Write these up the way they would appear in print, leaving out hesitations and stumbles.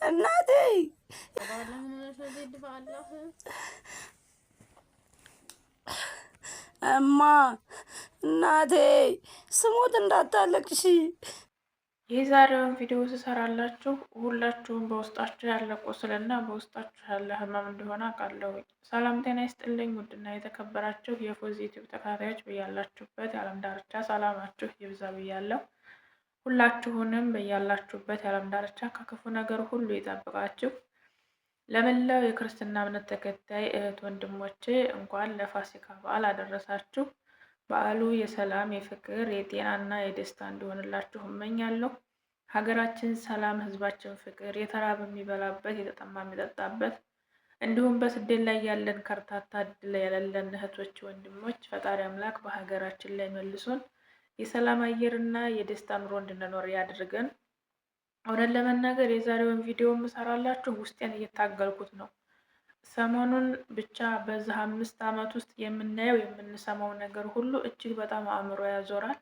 እናቴ እማ እናቴ ስሞት እንዳታለቅሺ። የዛሬውን ቪዲዮ ስሰራላችሁ ሁላችሁም በውስጣችሁ ያለ ቁስልና በውስጣችሁ ያለ ህመም እንደሆነ አውቃለሁ። ሰላም ጤና ይስጥልኝ። ውድና የተከበራችሁ የፎዚ ዩቲዩብ ተከታታዮች በያላችሁበት የዓለም ዳርቻ ሰላማችሁ ይብዛ ብያለሁ። ሁላችሁንም በያላችሁበት የዓለም ዳርቻ ከክፉ ነገር ሁሉ ይጠብቃችሁ። ለመላው የክርስትና እምነት ተከታይ እህት ወንድሞቼ እንኳን ለፋሲካ በዓል አደረሳችሁ። በዓሉ የሰላም፣ የፍቅር፣ የጤናና የደስታ እንዲሆንላችሁ እመኛለሁ። ሀገራችን ሰላም፣ ህዝባችን ፍቅር፣ የተራበ የሚበላበት፣ የተጠማ የሚጠጣበት እንዲሁም በስደት ላይ ያለን ከርታታ እድል የሌለን እህቶች ወንድሞች ፈጣሪ አምላክ በሀገራችን ላይ መልሶን የሰላም አየርና የደስታ ኑሮ እንድንኖር ያድርገን። እውነት ለመናገር የዛሬውን ቪዲዮ የምሰራላችሁ ውስጤን እየታገልኩት ነው። ሰሞኑን ብቻ በዚህ 5 ዓመት ውስጥ የምናየው የምንሰማው ነገር ሁሉ እጅግ በጣም አእምሮ ያዞራል።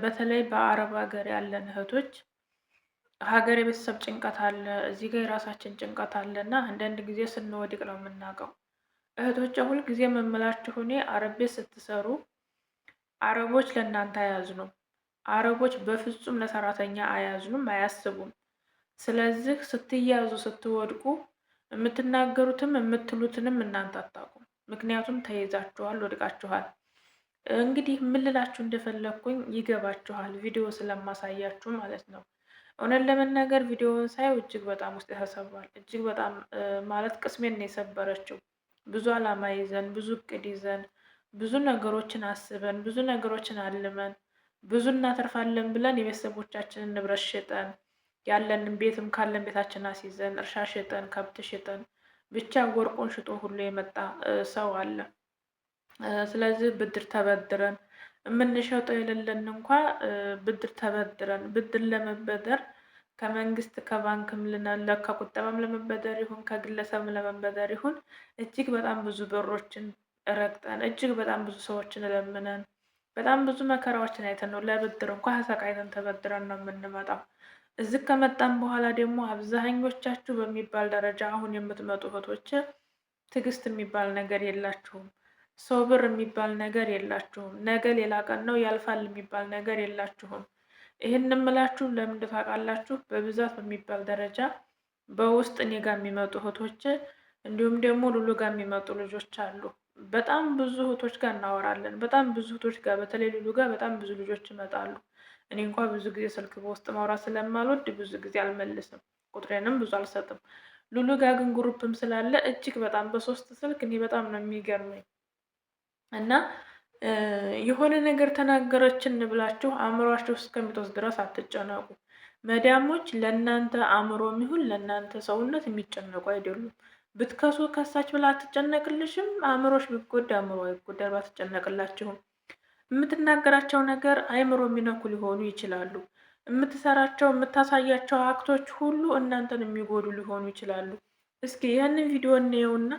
በተለይ በአረብ ሀገር ያለን እህቶች ሀገር የቤተሰብ ጭንቀት አለ፣ እዚህ ጋር የራሳችን ጭንቀት አለ እና አንዳንድ ጊዜ ስንወድቅ ነው የምናውቀው። እህቶች ሁልጊዜ የምምላችሁ እኔ አረብ ቤት ስትሰሩ አረቦች ለእናንተ አያዝኑም። አረቦች በፍጹም ለሰራተኛ አያዝኑም፣ አያስቡም። ስለዚህ ስትያዙ ስትወድቁ የምትናገሩትም የምትሉትንም እናንተ አታውቁም። ምክንያቱም ተይዛችኋል፣ ወድቃችኋል። እንግዲህ ምን ልላችሁ እንደፈለግኩኝ ይገባችኋል፣ ቪዲዮ ስለማሳያችሁ ማለት ነው። እውነት ለመናገር ቪዲዮውን ሳየው እጅግ በጣም ውስጥ ተሰብሯል። እጅግ በጣም ማለት ቅስሜን ነው የሰበረችው። ብዙ አላማ ይዘን ብዙ እቅድ ይዘን ብዙ ነገሮችን አስበን ብዙ ነገሮችን አልመን ብዙ እናተርፋለን ብለን የቤተሰቦቻችንን ንብረት ሽጠን ያለንን ቤትም ካለን ቤታችን አስይዘን እርሻ ሽጠን ከብት ሽጠን ብቻ ወርቁን ሽጦ ሁሉ የመጣ ሰው አለ። ስለዚህ ብድር ተበድረን የምንሸጠው የሌለን እንኳ ብድር ተበድረን ብድር ለመበደር ከመንግስት ከባንክም ከቁጠባም ለመበደር ይሁን ከግለሰብም ለመበደር ይሁን እጅግ በጣም ብዙ ብሮችን ረግጠን እጅግ በጣም ብዙ ሰዎችን ለምነን በጣም ብዙ መከራዎችን አይተን ነው ለብድር እንኳ ተሰቃይተን ተበድረን ነው የምንመጣው። እዚህ ከመጣን በኋላ ደግሞ አብዛኞቻችሁ በሚባል ደረጃ አሁን የምትመጡ እህቶች ትዕግስት የሚባል ነገር የላችሁም። ሶብር የሚባል ነገር የላችሁም። ነገ ሌላ ቀን ነው ያልፋል የሚባል ነገር የላችሁም። ይህን እምላችሁ ለምን ታውቃላችሁ? በብዛት በሚባል ደረጃ በውስጥ እኔ ጋር የሚመጡ እህቶች እንዲሁም ደግሞ ሉሉ ጋር የሚመጡ ልጆች አሉ። በጣም ብዙ እህቶች ጋር እናወራለን። በጣም ብዙ እህቶች ጋር በተለይ ሉሉ ጋር በጣም ብዙ ልጆች ይመጣሉ። እኔ እንኳን ብዙ ጊዜ ስልክ በውስጥ ማውራት ስለማልወድ ብዙ ጊዜ አልመልስም፣ ቁጥሬንም ብዙ አልሰጥም። ሉሉ ጋር ግን ግሩፕም ስላለ እጅግ በጣም በ3 ስልክ እኔ በጣም ነው የሚገርመኝ። እና የሆነ ነገር ተናገረችን ብላችሁ አእምሯችሁ እስከሚወስድ ድረስ አትጨነቁ። መዳሞች ለእናንተ አእምሮም ይሁን ለእናንተ ሰውነት የሚጨነቁ አይደሉም። ብትከሱ ከሳች ብላ አትጨነቅልሽም። አእምሮሽ ቢጎዳ አእምሮ ይጎዳል ባትጨነቅላችሁም። የምትናገራቸው ነገር አእምሮ የሚነኩ ሊሆኑ ይችላሉ። የምትሰራቸው የምታሳያቸው አክቶች ሁሉ እናንተን የሚጎዱ ሊሆኑ ይችላሉ። እስኪ ያንን ቪዲዮ እንየውና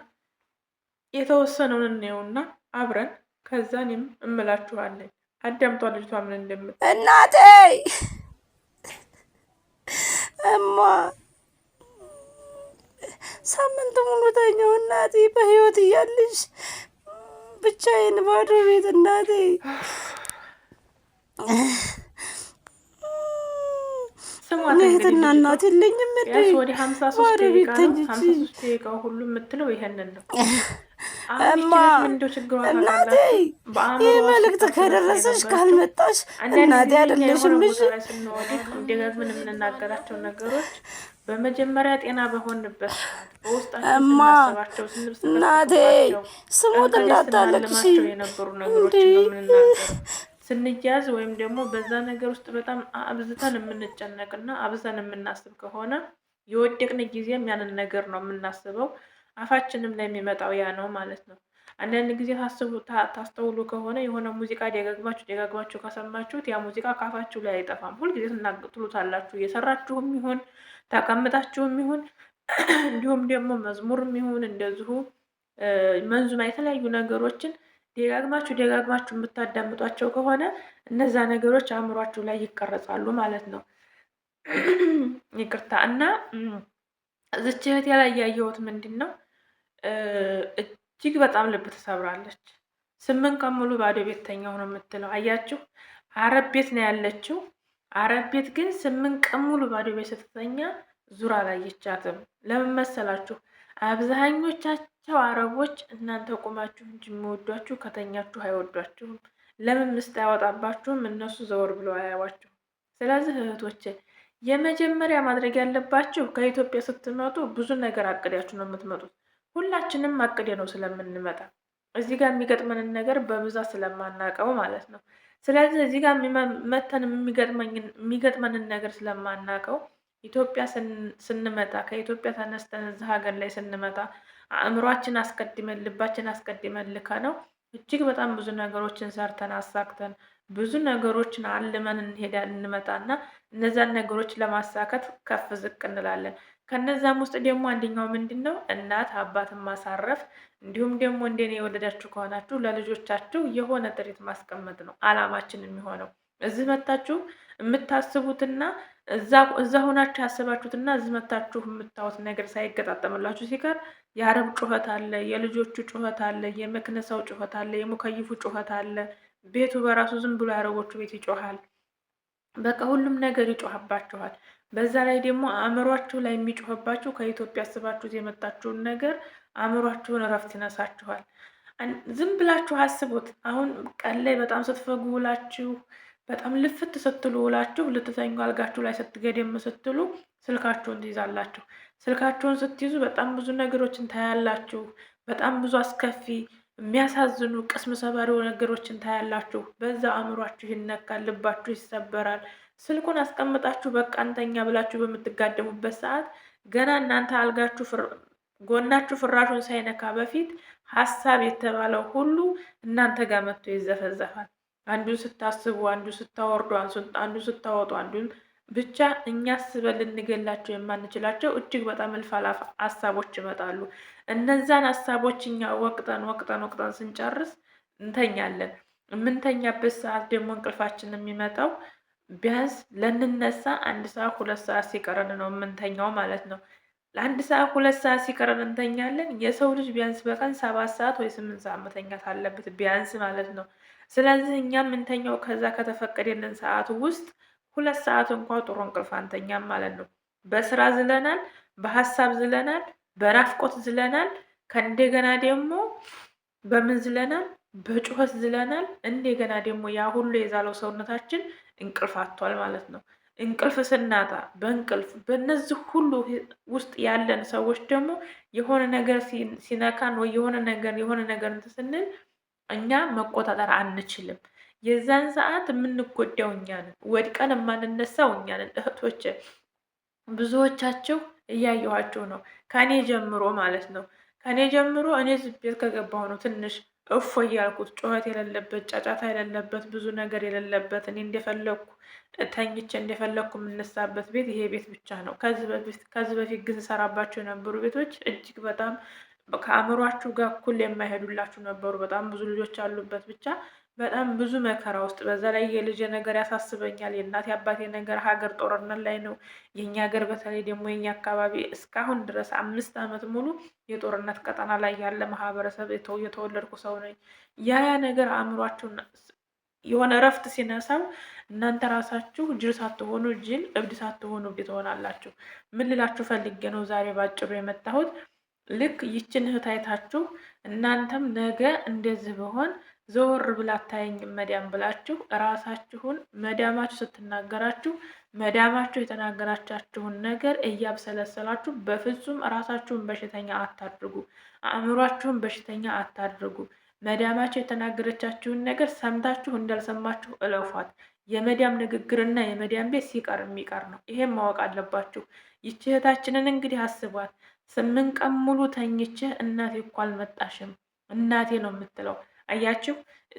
የተወሰነውን እንየውና አብረን ከዛ እኔም እምላችኋለሁ። አዳምጧ ልጅቷ ምን እንደምት እናቴ እማ ሳምንት ሙሉ ተኛው እናቴ በህይወት እያለሽ ብቻዬን ባዶ ቤት እናቴ እህትና እናት የለኝም። ወደ 53 ደቂቃ ሁሉ የምትለው ይሄንን ነው። እማ እናቴ ይህ መልዕክት ከደረሰሽ ካልመጣሽ እናቴ አይደለሽም። እሺ ደጋግመን የምንናገራቸው ነገሮች በመጀመሪያ ጤና በሆንበት እማ እናቴ ስሙት እንዳታለቅሽ የነበሩ ነገሮች ነው የምንናገረው። ስንያዝ ወይም ደግሞ በዛ ነገር ውስጥ በጣም አብዝተን የምንጨነቅና አብዝተን የምናስብ ከሆነ የወደቅን ጊዜም ያንን ነገር ነው የምናስበው። አፋችንም ላይ የሚመጣው ያ ነው ማለት ነው። አንዳንድ ጊዜ ታስተውሉ ከሆነ የሆነ ሙዚቃ ደጋግማችሁ ከሰማችሁት ያ ሙዚቃ ካፋችሁ ላይ አይጠፋም። ሁልጊዜ ትሉታላችሁ። እየሰራችሁም ይሁን ተቀምጣችሁም ይሁን እንዲሁም ደግሞ መዝሙርም ይሁን እንደዚሁ መንዙማ የተለያዩ ነገሮችን ደጋግማችሁ የምታዳምጧቸው ከሆነ እነዛ ነገሮች አእምሯችሁ ላይ ይቀረጻሉ ማለት ነው። ይቅርታ። እና እዚች እህቴ ላይ ያየሁት ምንድን ነው እጅግ በጣም ልብ ትሰብራለች። 8 ቀን ሙሉ ባዶ ቤት ተኛሁ ነው የምትለው። አያችሁ፣ አረብ ቤት ነው ያለችው። አረብ ቤት ግን 8 ቀን ሙሉ ባዶ ቤት ስትተኛ ዙራ አላየቻትም። ለምን መሰላችሁ? አብዛኞቻቸው አረቦች እናንተ ቁማችሁ እንጂ የሚወዷችሁ ከተኛችሁ አይወዷችሁም። ለምን ምስጥ አያወጣባችሁም? እነሱ ዘወር ብለው አያዋችሁ። ስለዚህ እህቶቼ የመጀመሪያ ማድረግ ያለባችሁ ከኢትዮጵያ ስትመጡ ብዙ ነገር አቅዳችሁ ነው የምትመጡት። ሁላችንም አቅዴ ነው ስለምንመጣ እዚህ ጋር የሚገጥመንን ነገር በብዛት ስለማናውቀው ማለት ነው። ስለዚህ እዚህ ጋር መተን የሚገጥመንን ነገር ስለማናውቀው ኢትዮጵያ ስንመጣ ከኢትዮጵያ ተነስተን እዚህ ሀገር ላይ ስንመጣ አእምሯችን አስቀድመን ልባችን አስቀድመን ልከ ነው እጅግ በጣም ብዙ ነገሮችን ሰርተን አሳክተን ብዙ ነገሮችን አልመን እንመጣና እነዛን ነገሮች ለማሳካት ከፍ ዝቅ እንላለን። ከነዛም ውስጥ ደግሞ አንደኛው ምንድን ነው እናት አባትን ማሳረፍ፣ እንዲሁም ደግሞ እንደኔ የወለዳችሁ ከሆናችሁ ለልጆቻችሁ የሆነ ጥሪት ማስቀመጥ ነው አላማችን የሚሆነው። እዚህ መታችሁ የምታስቡትና እዛ ሆናችሁ ያስባችሁትና እዚህ መታችሁ የምታዩት ነገር ሳይገጣጠምላችሁ ሲቀር የአረብ ጩኸት አለ፣ የልጆቹ ጩኸት አለ፣ የመክነሳው ጩኸት አለ፣ የሙከይፉ ጩኸት አለ። ቤቱ በራሱ ዝም ብሎ የአረቦቹ ቤት ይጮሃል። በቃ ሁሉም ነገር ይጮህባችኋል። በዛ ላይ ደግሞ አእምሯችሁ ላይ የሚጮህባችሁ ከኢትዮጵያ አስባችሁት የመጣችሁን ነገር አእምሯችሁን እረፍት ይነሳችኋል። ዝም ብላችሁ አስቡት። አሁን ቀን ላይ በጣም ስትፈጉ ውላችሁ በጣም ልፍት ስትሉ ውላችሁ ልትተኙ አልጋችሁ ላይ ስትገደም ስትሉ ስልካችሁን ትይዛላችሁ። ስልካችሁን ስትይዙ በጣም ብዙ ነገሮችን ታያላችሁ። በጣም ብዙ አስከፊ የሚያሳዝኑ ቅስም ሰባሪ ነገሮችን ታያላችሁ። በዛ አእምሯችሁ ይነካል፣ ልባችሁ ይሰበራል። ስልኩን አስቀምጣችሁ በቃ እንተኛ ብላችሁ በምትጋደሙበት ሰዓት ገና እናንተ አልጋችሁ ጎናችሁ ፍራሹን ሳይነካ በፊት ሀሳብ የተባለው ሁሉ እናንተ ጋር መጥቶ ይዘፈዘፋል። አንዱን ስታስቡ፣ አንዱ ስታወርዱ፣ አንዱ ስታወጡ፣ አንዱን ብቻ እኛ አስበን ልንገላቸው የማንችላቸው እጅግ በጣም እልፍ አላፍ ሀሳቦች ይመጣሉ። እነዛን ሀሳቦች እኛ ወቅጠን ስንጨርስ እንተኛለን። የምንተኛበት ሰዓት ደግሞ እንቅልፋችን የሚመጣው ቢያንስ ለንነሳ 1 ሰዓት 2 ሰዓት ሲቀረን ነው የምንተኛው ማለት ነው። ለ1 ሰዓት 2 ሰዓት ሲቀረን እንተኛለን። የሰው ልጅ ቢያንስ በቀን 7 ሰዓት ወይ 8 ሰዓት መተኛት አለበት ቢያንስ ማለት ነው። ስለዚህ እኛ የምንተኛው ከዛ ከተፈቀደልን ሰዓት ውስጥ 2 ሰዓት እንኳ ጥሩ እንቅልፍ አንተኛም ማለት ነው። በስራ ዝለናል፣ በሀሳብ ዝለናል፣ በናፍቆት ዝለናል። ከእንደገና ደግሞ በምን ዝለናል? በጩኸት ዝለናል። እንደገና ደግሞ ያ ሁሉ የዛለው ሰውነታችን እንቅልፍ አጥቷል ማለት ነው። እንቅልፍ ስናጣ በእንቅልፍ በእነዚህ ሁሉ ውስጥ ያለን ሰዎች ደግሞ የሆነ ነገር ሲነካን ወይ የሆነ ነገር እንትን ስንል እኛ መቆጣጠር አንችልም። የዛን ሰዓት የምንጎዳው እኛ ነን፣ ወድቀን የማንነሳው እኛ ነን። እህቶች ብዙዎቻቸው እያየኋቸው ነው፣ ከኔ ጀምሮ ማለት ነው። ከኔ ጀምሮ እኔ ቤት ከገባሁ ነው ትንሽ እፎ እያልኩት፣ ጩኸት የሌለበት ጫጫታ የሌለበት ብዙ ነገር የሌለበት እኔ እንደፈለግኩ ተኝቼ እንደፈለግኩ የምነሳበት ቤት ይሄ ቤት ብቻ ነው። ከዚህ በፊት ግን ሰራባቸው የነበሩ ቤቶች እጅግ በጣም ከአእምሯችሁ ጋር እኩል የማይሄዱላችሁ ነበሩ። በጣም ብዙ ልጆች አሉበት፣ ብቻ በጣም ብዙ መከራ ውስጥ። በዛ ላይ የልጅ ነገር ያሳስበኛል። የእናቴ አባቴ ነገር ሀገር ጦርነት ላይ ነው። የኛ ሀገር በተለይ ደግሞ የኛ አካባቢ እስካሁን ድረስ 5 ዓመት ሙሉ የጦርነት ቀጠና ላይ ያለ ማህበረሰብ የተወለድኩ ሰው ነኝ። ያ ነገር አእምሯችሁን የሆነ እረፍት ሲነሳው እናንተ ራሳችሁ ጅል ሳትሆኑ ጅል፣ እብድ ሳትሆኑ እብድ ትሆናላችሁ። ምን ልላችሁ ፈልጌ ነው ዛሬ ባጭሩ የመጣሁት። ልክ ይችን እህት አይታችሁ እናንተም ነገ እንደዚህ በሆን ዘወር ብላ አታየኝም መዳም ብላችሁ ራሳችሁን መዳማችሁ ስትናገራችሁ መዳማችሁ የተናገራቻችሁን ነገር እያብሰለሰላችሁ በፍጹም ራሳችሁን በሽተኛ አታድርጉ። አእምሯችሁን በሽተኛ አታድርጉ። መዳማችሁ የተናገረቻችሁን ነገር ሰምታችሁ እንዳልሰማችሁ እለፏት። የመዳም ንግግርና የመዳም ቤት ሲቀር የሚቀር ነው። ይሄም ማወቅ አለባችሁ። ይች እህታችንን እንግዲህ አስቧት። 8 ቀን ሙሉ ተኝቼ እናቴ እኮ አልመጣሽም እናቴ ነው የምትለው። አያችሁ፣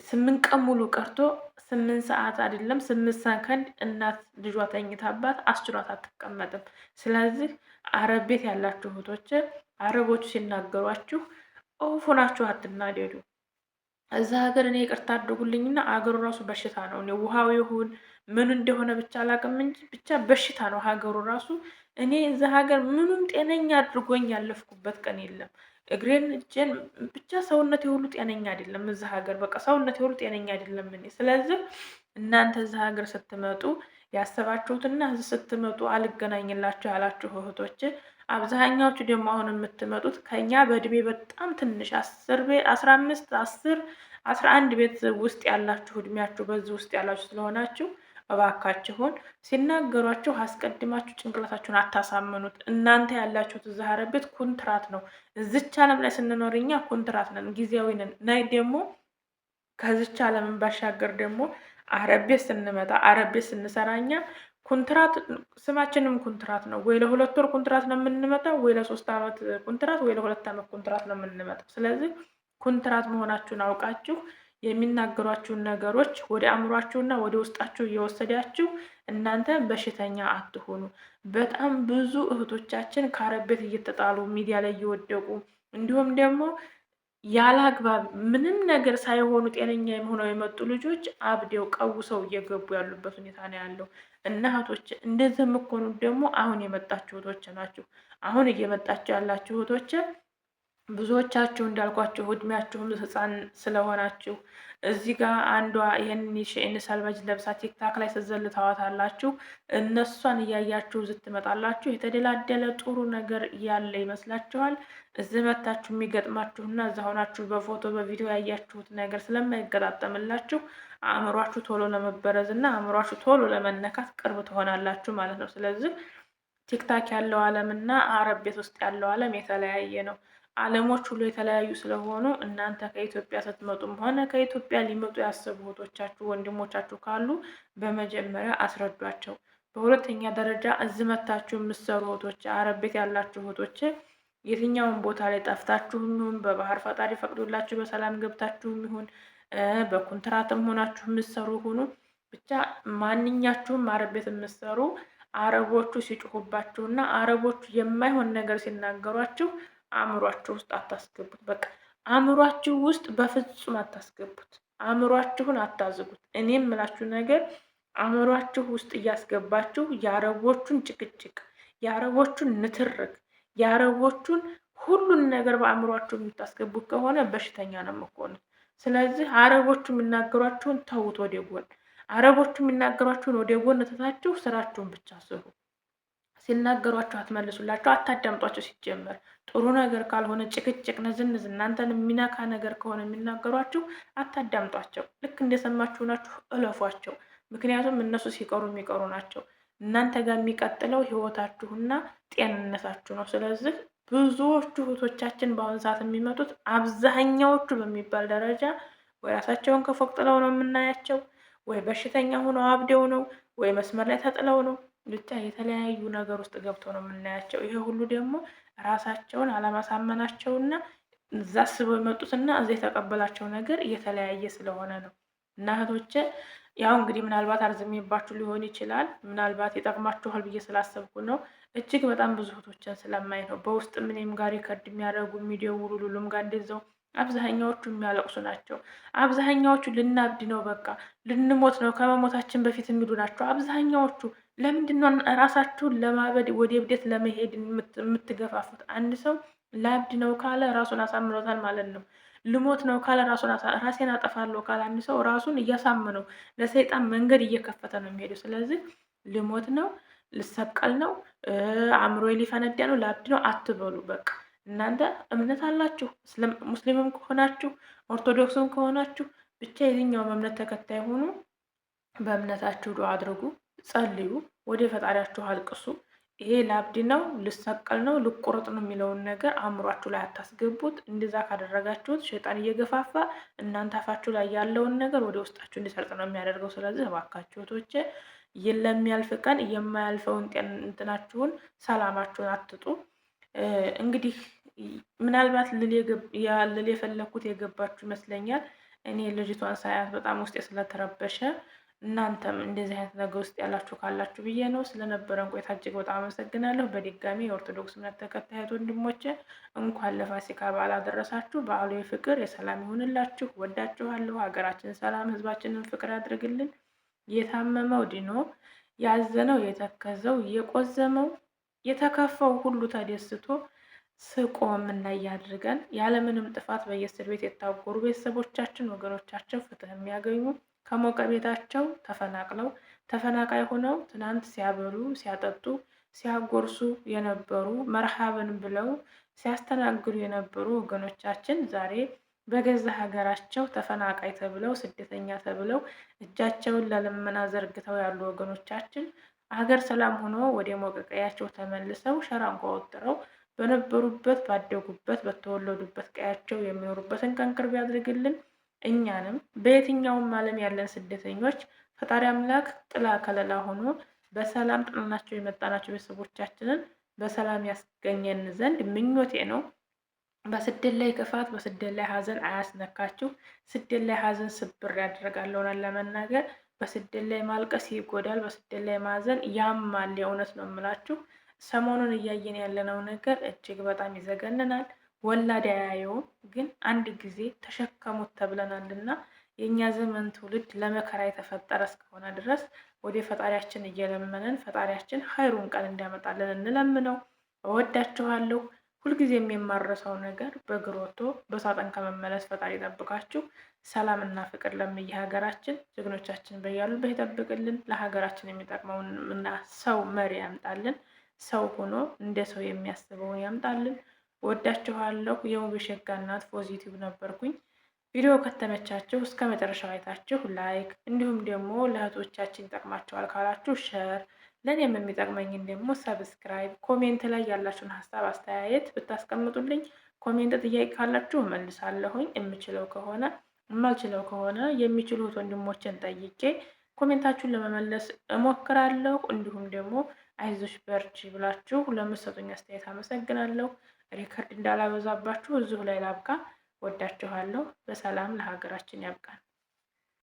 8 ቀን ሙሉ ቀርቶ 8 ሰዓት አይደለም 8 ሰከንድ እናት ልጇ ተኝታባት አስችሏት አትቀመጥም። ስለዚህ አረብ ቤት ያላችሁ እህቶች አረቦቹ ሲናገሯችሁ ሆናችሁ አትናደዱ። እዛ ሀገር እኔ ይቅርታ አድርጉልኝና አገሩ ራሱ በሽታ ነው። እኔ ውሃው ይሁን ምን እንደሆነ ብቻ አላውቅም እንጂ ብቻ በሽታ ነው ሀገሩ ራሱ። እኔ እዛ ሀገር ምኑም ጤነኛ አድርጎኝ ያለፍኩበት ቀን የለም። እግሬን እጄን ብቻ ሰውነቴ ሁሉ ጤነኛ አይደለም። እዛ ሀገር በቃ ሰውነቴ ሁሉ ጤነኛ አይደለም እኔ። ስለዚህ እናንተ እዛ ሀገር ስትመጡ ያሰባችሁትና እዚህ ስትመጡ አልገናኝላችሁ ያላችሁ እህቶች፣ አብዛኛዎቹ ደግሞ አሁን የምትመጡት ከኛ በእድሜ በጣም ትንሽ 15 11 ቤት ውስጥ ያላችሁ እድሜያችሁ በዚህ ውስጥ ያላችሁ ስለሆናችሁ እባካችሁን ሲናገሯችሁ አስቀድማችሁ ጭንቅላታችሁን አታሳምኑት። እናንተ ያላችሁት እዛ ሀረብ ቤት ኮንትራት ነው። እዚች ዓለም ላይ ስንኖር እኛ ኮንትራት ነን፣ ጊዜያዊ ነን። ናይ ደግሞ ከዚች ዓለምን ባሻገር ደግሞ አረብ ቤት ስንመጣ አረብ ቤት ስንሰራ እኛ ኮንትራት ስማችንም ኮንትራት ነው። ወይ ለ2 ወር ኮንትራት ነው የምንመጣው፣ ወይ ለ3 ዓመት ኮንትራት፣ ወይ ለ2 ዓመት ኮንትራት ነው የምንመጣው። ስለዚህ ኮንትራት መሆናችሁን አውቃችሁ የሚናገሯችሁን ነገሮች ወደ አእምሯችሁና ወደ ውስጣችሁ እየወሰዳችሁ እናንተ በሽተኛ አትሆኑ። በጣም ብዙ እህቶቻችን ከአረብ ቤት እየተጣሉ ሚዲያ ላይ እየወደቁ እንዲሁም ደግሞ ያለ አግባብ ምንም ነገር ሳይሆኑ ጤነኛ የሆነው የመጡ ልጆች አብደው ቀውሰው እየገቡ ያሉበት ሁኔታ ነው ያለው። እና እህቶች እንደዚህ የምትሆኑት ደግሞ አሁን የመጣችሁ እህቶች ናችሁ። አሁን እየመጣችሁ ያላችሁ እህቶች ብዙዎቻችሁ እንዳልኳችሁ እድሜያችሁም ህፃን ስለሆናችሁ እዚህ ጋር አንዷ ይህንን ሸኢን ሰልባጅ ለብሳ ቲክታክ ላይ ስትዘል ታዋታላችሁ። እነሷን እያያችሁ ትመጣላችሁ። የተደላደለ ጥሩ ነገር ያለ ይመስላችኋል። እዚህ መታችሁ የሚገጥማችሁና እዛ ሆናችሁ በፎቶ በቪዲዮ ያያችሁት ነገር ስለማይገጣጠምላችሁ አእምሯችሁ ቶሎ ለመበረዝ እና አእምሯችሁ ቶሎ ለመነካት ቅርብ ትሆናላችሁ ማለት ነው። ስለዚህ ቲክታክ ያለው ዓለም እና አረብ ቤት ውስጥ ያለው ዓለም የተለያየ ነው። ዓለሞች ሁሉ የተለያዩ ስለሆኑ እናንተ ከኢትዮጵያ ስትመጡም ሆነ ከኢትዮጵያ ሊመጡ ያሰቡ እህቶቻችሁ ወንድሞቻችሁ ካሉ በመጀመሪያ አስረዷቸው። በሁለተኛ ደረጃ እዚህ መታችሁ የምትሰሩ እህቶች፣ አረብ ቤት ያላችሁ እህቶች የትኛውን ቦታ ላይ ጠፍታችሁም ይሁን በባህር ፈጣሪ ፈቅዶላችሁ በሰላም ገብታችሁም ይሁን በኮንትራትም ሆናችሁ የምትሰሩ ሁኑ፣ ብቻ ማንኛችሁም አረብ ቤት የምትሰሩ አረቦቹ ሲጮሁባችሁና አረቦቹ የማይሆን ነገር ሲናገሯችሁ አእምሯችሁ ውስጥ አታስገቡት። በቃ አእምሯችሁ ውስጥ በፍጹም አታስገቡት። አእምሯችሁን አታዝጉት። እኔ የምላችሁ ነገር አእምሯችሁ ውስጥ እያስገባችሁ የአረቦቹን ጭቅጭቅ፣ የአረቦቹን ንትርክ፣ የአረቦቹን ሁሉን ነገር በአእምሯችሁ የምታስገቡት ከሆነ በሽተኛ ነው የምትሆኑት። ስለዚህ አረቦቹ የሚናገሯችሁን ተውት ወደ ጎን። አረቦቹ የሚናገሯችሁን ወደ ጎን ትታችሁ ስራችሁን ብቻ ስሩ። ሲናገሯቸው አትመልሱላቸው፣ አታዳምጧቸው። ሲጀመር ጥሩ ነገር ካልሆነ ጭቅጭቅ፣ ንዝንዝ እናንተን የሚነካ ነገር ከሆነ የሚናገሯችሁ አታዳምጧቸው። ልክ እንደሰማችሁ ናችሁ እለፏቸው። ምክንያቱም እነሱ ሲቀሩ የሚቀሩ ናቸው። እናንተ ጋር የሚቀጥለው ህይወታችሁና ጤንነታችሁ ነው። ስለዚህ ብዙዎቹ እህቶቻችን በአሁኑ ሰዓት የሚመጡት አብዛኛዎቹ በሚባል ደረጃ ወይ ራሳቸውን ከፎቅ ጥለው ነው የምናያቸው፣ ወይ በሽተኛ ሆነው አብደው ነው፣ ወይ መስመር ላይ ተጥለው ነው። ብቻ የተለያዩ ነገር ውስጥ ገብተው ነው የምናያቸው። ይሄ ሁሉ ደግሞ ራሳቸውን አለማሳመናቸውና እዛ አስበው የመጡትና እዛ የተቀበላቸው ነገር እየተለያየ ስለሆነ ነው። እና እህቶቼ ያው እንግዲህ ምናልባት አርዝሜባችሁ ሊሆን ይችላል። ምናልባት ይጠቅማችኋል ብዬ ስላሰብኩ ነው። እጅግ በጣም ብዙ እህቶችን ስለማይ ነው በውስጥ ምንም ጋር ይከርድ የሚያደርጉ የሚደውሉ ሉሉም ጋር እንደዛው አብዛኛዎቹ የሚያለቅሱ ናቸው። አብዛኛዎቹ ልናብድ ነው በቃ ልንሞት ነው ከመሞታችን በፊት የሚሉ ናቸው አብዛኛዎቹ። ለምንድን ነው ራሳችሁን ለማበድ ወደ እብደት ለመሄድ የምትገፋፉት? አንድ ሰው ላብድ ነው ካለ ራሱን አሳምኖታል ማለት ነው። ልሞት ነው ካለ ራሴን አጠፋለሁ ካለ አንድ ሰው ራሱን እያሳመነው ለሰይጣን መንገድ እየከፈተ ነው የሚሄደው። ስለዚህ ልሞት ነው፣ ልሰቀል ነው፣ አእምሮ ሊፈነዳ ነው፣ ላብድ ነው አትበሉ። በቃ እናንተ እምነት አላችሁ፣ ሙስሊምም ከሆናችሁ ኦርቶዶክስም ከሆናችሁ ብቻ የትኛውም እምነት ተከታይ ሆኑ፣ በእምነታችሁ ዱዓ አድርጉ፣ ጸልዩ፣ ወደ ፈጣሪያችሁ አልቅሱ። ይሄ ላብድ ነው፣ ልሰቀል ነው፣ ልቆረጥ ነው የሚለውን ነገር አእምሯችሁ ላይ አታስገቡት። እንደዛ ካደረጋችሁት ሸይጣን እየገፋፋ እናንተ አፋችሁ ላይ ያለውን ነገር ወደ ውስጣችሁ እንዲሰርጥ ነው የሚያደርገው። ስለዚህ እባካችሁ እህቶቼ ለሚያልፍ ቀን የማያልፈውን እንትናችሁን ሰላማችሁን አትጡ። እንግዲህ ምናልባት ልል የፈለኩት የገባችሁ ይመስለኛል። እኔ ልጅቷን ሳያት በጣም ውስጤ ስለተረበሸ እናንተም እንደዚህ አይነት ነገር ውስጥ ያላችሁ ካላችሁ ብዬ ነው። ስለነበረን ቆይታ እጅግ በጣም አመሰግናለሁ። በድጋሚ የኦርቶዶክስ እምነት ተከታዮች ወንድሞቼ እንኳን ለፋሲካ በዓል አደረሳችሁ። በዓሉ የፍቅር የሰላም ይሁንላችሁ። ወዳችኋለሁ። ሀገራችን ሰላም፣ ህዝባችንን ፍቅር ያድርግልን። የታመመው ድኖ፣ ያዘነው የተከዘው፣ የቆዘመው የተከፋው ሁሉ ተደስቶ ስቆ የምናይ ያድርገን። ያለምንም ጥፋት በየእስር ቤት የታጎሩ ቤተሰቦቻችን፣ ወገኖቻችን ፍትህ የሚያገኙ ከሞቀ ቤታቸው ተፈናቅለው ተፈናቃይ ሆነው ትናንት ሲያበሉ ሲያጠጡ ሲያጎርሱ የነበሩ መርሃብን ብለው ሲያስተናግዱ የነበሩ ወገኖቻችን ዛሬ በገዛ ሀገራቸው ተፈናቃይ ተብለው ስደተኛ ተብለው እጃቸውን ለልመና ዘርግተው ያሉ ወገኖቻችን ሀገር ሰላም ሆኖ ወደ ሞቀ ቀያቸው ተመልሰው ሸራ እንኳ ወጥረው በነበሩበት ባደጉበት በተወለዱበት ቀያቸው የሚኖሩበትን ቀን ቅርብ ያድርግልን። እኛንም በየትኛውም ዓለም ያለን ስደተኞች ፈጣሪ አምላክ ጥላ ከለላ ሆኖ በሰላም ጥለናቸው የመጣናቸው ቤተሰቦቻችንን በሰላም ያስገኘን ዘንድ ምኞቴ ነው። በስደት ላይ ክፋት፣ በስደት ላይ ሀዘን አያስነካችሁ። ስደት ላይ ሀዘን ስብር ያደርጋል ለመናገር። በስደት ላይ ማልቀስ ይጎዳል፣ በስደት ላይ ማዘን ያማል። የእውነት ነው የምላችሁ። ሰሞኑን እያየን ያለነው ነገር እጅግ በጣም ይዘገንናል። ወላድ አያየውም፣ ግን አንድ ጊዜ ተሸከሙት ተብለናልና የእኛ ዘመን ትውልድ ለመከራ የተፈጠረ እስከሆነ ድረስ ወደ ፈጣሪያችን እየለመንን ፈጣሪያችን ሀይሩን ቀን እንዲያመጣልን እንለምነው። እወዳችኋለሁ። ሁልጊዜም የማረሳው ነገር በእግር ወጥቶ በሳጥን ከመመለስ ፈጣሪ ይጠብቃችሁ። ሰላምና ፍቅር ለምየ ሀገራችን፣ ጀግኖቻችን በያሉበት ይጠብቅልን። ለሀገራችን የሚጠቅመውን እና ሰው መሪ ያምጣልን። ሰው ሆኖ እንደ ሰው የሚያስበውን ያምጣልን። ወዳችኋለሁ። የሙቤሸጋ እናት ፖዚቲቭ ነበርኩኝ። ቪዲዮ ከተመቻችሁ እስከ መጨረሻው አይታችሁ ላይክ፣ እንዲሁም ደግሞ ለእህቶቻችን ይጠቅማቸዋል ካላችሁ ሸር፣ ለእኔም የሚጠቅመኝን ደግሞ ሰብስክራይብ፣ ኮሜንት ላይ ያላችሁን ሀሳብ አስተያየት ብታስቀምጡልኝ፣ ኮሜንት ጥያቄ ካላችሁ እመልሳለሁኝ። የምችለው ከሆነ የማልችለው ከሆነ የሚችሉት ወንድሞችን ጠይቄ ኮሜንታችሁን ለመመለስ እሞክራለሁ። እንዲሁም ደግሞ አይዞሽ በርቺ ብላችሁ ለምትሰጡኝ አስተያየት አመሰግናለሁ። ሪከርድ እንዳላበዛባችሁ እዚሁ ላይ ላብቃ። ወዳችኋለሁ። በሰላም ለሀገራችን ያብቃን።